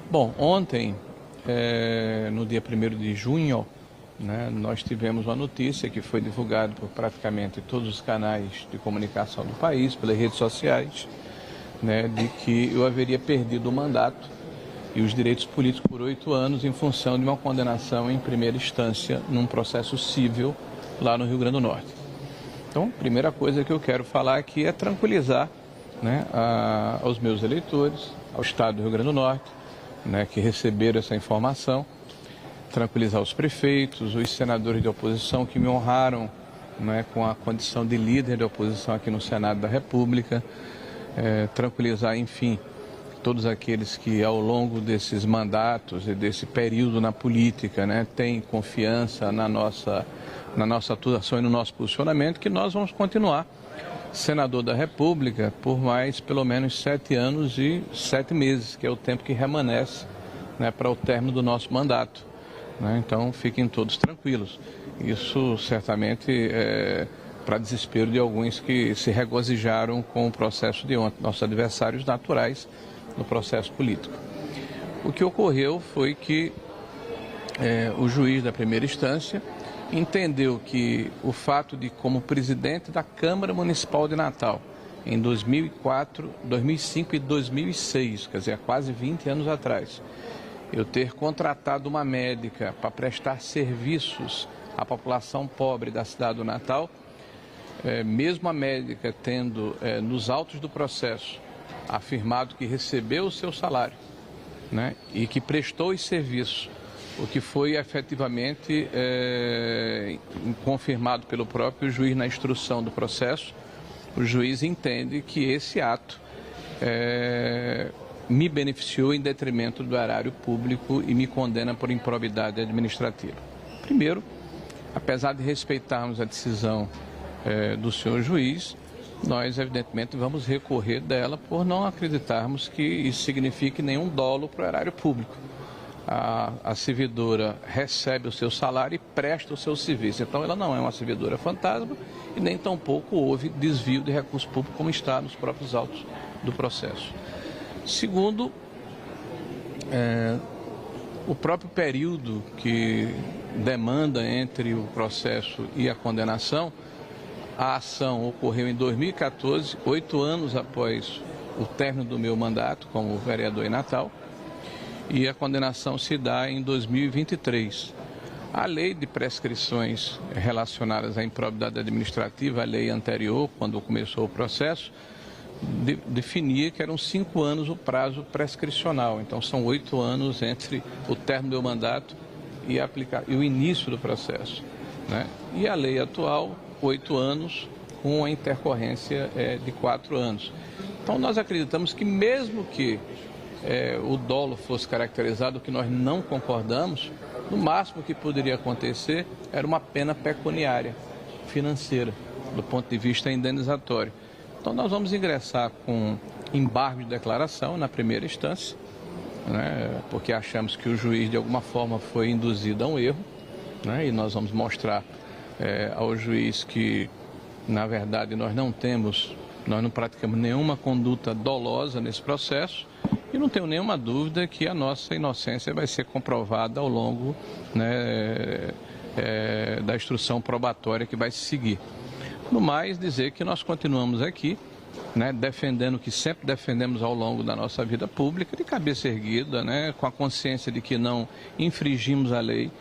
Bom, ontem, no dia 1º de junho, né, nós tivemos uma notícia que foi divulgada por praticamente todos os canais de comunicação do país, pelas redes sociais, né, de que eu haveria perdido o mandato e os direitos políticos por 8 anos em função de uma condenação em primeira instância num processo civil lá no Rio Grande do Norte. Então, a primeira coisa que eu quero falar aqui é tranquilizar, né, aos meus eleitores, ao Estado do Rio Grande do Norte, né, que receberam essa informação, tranquilizar os prefeitos, os senadores de oposição que me honraram, né, com a condição de líder de oposição aqui no Senado da República, tranquilizar, enfim, todos aqueles que ao longo desses mandatos e desse período na política, né, têm confiança na nossa atuação e no nosso posicionamento, que nós vamos continuar senador da República por mais pelo menos 7 anos e 7 meses, que é o tempo que remanesce, né, para o término do nosso mandato, né? Então fiquem todos tranquilos. Isso certamente é para desespero de alguns que se regozijaram com o processo de ontem, nossos adversários naturais no processo político. O que ocorreu foi que o juiz da primeira instância entendeu que o fato de, como presidente da Câmara Municipal de Natal, em 2004, 2005 e 2006, quer dizer, há quase 20 anos atrás, eu ter contratado uma médica para prestar serviços à população pobre da cidade do Natal, mesmo a médica tendo, nos autos do processo, afirmado que recebeu o seu salário, né, e que prestou os serviços, o que foi efetivamente confirmado pelo próprio juiz na instrução do processo. O juiz entende que esse ato me beneficiou em detrimento do erário público e me condena por improbidade administrativa. Primeiro, apesar de respeitarmos a decisão do senhor juiz, nós evidentemente vamos recorrer dela por não acreditarmos que isso signifique nenhum dolo para o erário público. A servidora recebe o seu salário e presta o seu serviço. Então, ela não é uma servidora fantasma e nem tampouco houve desvio de recurso público, como está nos próprios autos do processo. Segundo, o próprio período que demanda entre o processo e a condenação, a ação ocorreu em 2014, 8 anos após o término do meu mandato como vereador em Natal, e a condenação se dá em 2023. A lei de prescrições relacionadas à improbidade administrativa, a lei anterior, quando começou o processo, definia que eram 5 anos o prazo prescricional. Então, são 8 anos entre o término do mandato e o início do processo, né? E a lei atual, 8 anos, com a intercorrência de 4 anos. Então, nós acreditamos que mesmo que o dolo fosse caracterizado, que nós não concordamos, no máximo que poderia acontecer era uma pena pecuniária, financeira, do ponto de vista indenizatório. Então nós vamos ingressar com embargo de declaração na primeira instância, né, porque achamos que o juiz de alguma forma foi induzido a um erro, né, e nós vamos mostrar ao juiz que, na verdade, nós não praticamos nenhuma conduta dolosa nesse processo. E não tenho nenhuma dúvida que a nossa inocência vai ser comprovada ao longo, né, da instrução probatória que vai se seguir. No mais, dizer que nós continuamos aqui, né, defendendo o que sempre defendemos ao longo da nossa vida pública, de cabeça erguida, né, com a consciência de que não infringimos a lei,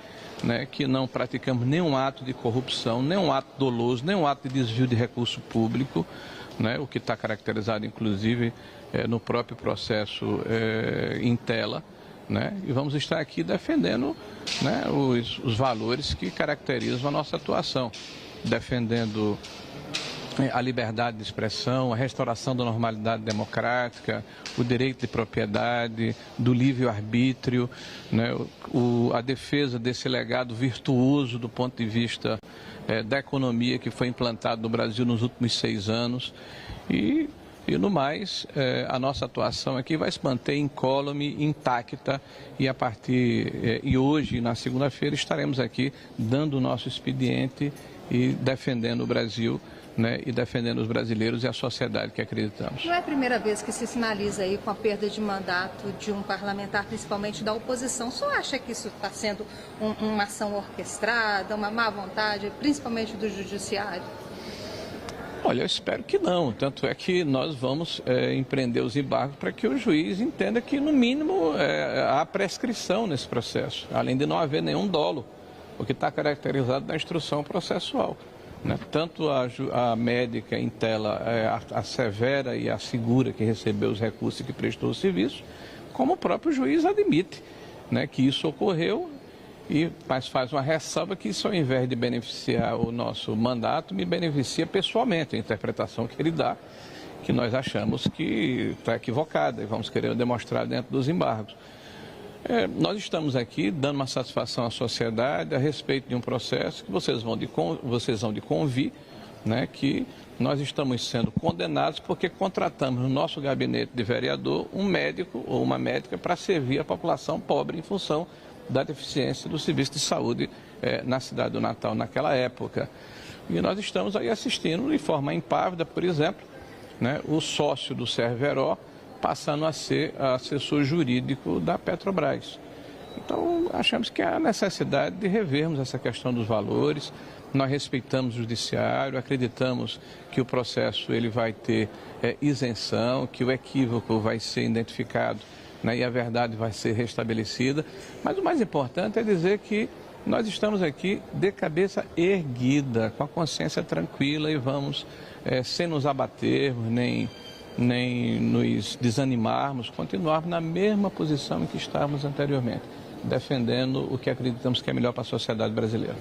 né, que não praticamos nenhum ato de corrupção, nenhum ato doloso, nenhum ato de desvio de recurso público, né, o que está caracterizado, inclusive, no próprio processo em tela, né, e vamos estar aqui defendendo, né, os valores que caracterizam a nossa atuação, defendendo a liberdade de expressão, a restauração da normalidade democrática, o direito de propriedade, do livre-arbítrio, né, a defesa desse legado virtuoso do ponto de vista da economia que foi implantado no Brasil nos últimos 6 anos. E no mais, a nossa atuação aqui vai se manter incólume, intacta, e hoje, na segunda-feira, estaremos aqui dando o nosso expediente e defendendo o Brasil né, e defendendo os brasileiros e a sociedade que acreditamos. Não é a primeira vez que se sinaliza aí com a perda de mandato de um parlamentar, principalmente da oposição. O senhor acha que isso está sendo uma ação orquestrada, uma má vontade, principalmente do judiciário? Olha, eu espero que não. Tanto é que nós vamos empreender os embargos para que o juiz entenda que, no mínimo, há prescrição nesse processo, além de não haver nenhum dolo, o que está caracterizado na instrução processual. Né? Tanto a médica em tela, a severa e a segura que recebeu os recursos e que prestou o serviço, como o próprio juiz admite, né, que isso ocorreu, mas faz uma ressalva que isso, ao invés de beneficiar o nosso mandato, me beneficia pessoalmente. A interpretação que ele dá, que nós achamos que está equivocada e vamos querer demonstrar dentro dos embargos. Nós estamos aqui dando uma satisfação à sociedade a respeito de um processo que vocês vão de convir, né, que nós estamos sendo condenados porque contratamos no nosso gabinete de vereador um médico ou uma médica para servir a população pobre em função da deficiência do serviço de saúde na cidade do Natal naquela época. E nós estamos aí assistindo de forma impávida, por exemplo, né, o sócio do Cerveró passando a ser assessor jurídico da Petrobras. Então, achamos que há necessidade de revermos essa questão dos valores. Nós respeitamos o judiciário, acreditamos que o processo ele vai ter isenção, que o equívoco vai ser identificado, né, e a verdade vai ser restabelecida. Mas o mais importante é dizer que nós estamos aqui de cabeça erguida, com a consciência tranquila e vamos, sem nos abatermos, nem nos desanimarmos, continuarmos na mesma posição em que estávamos anteriormente, defendendo o que acreditamos que é melhor para a sociedade brasileira.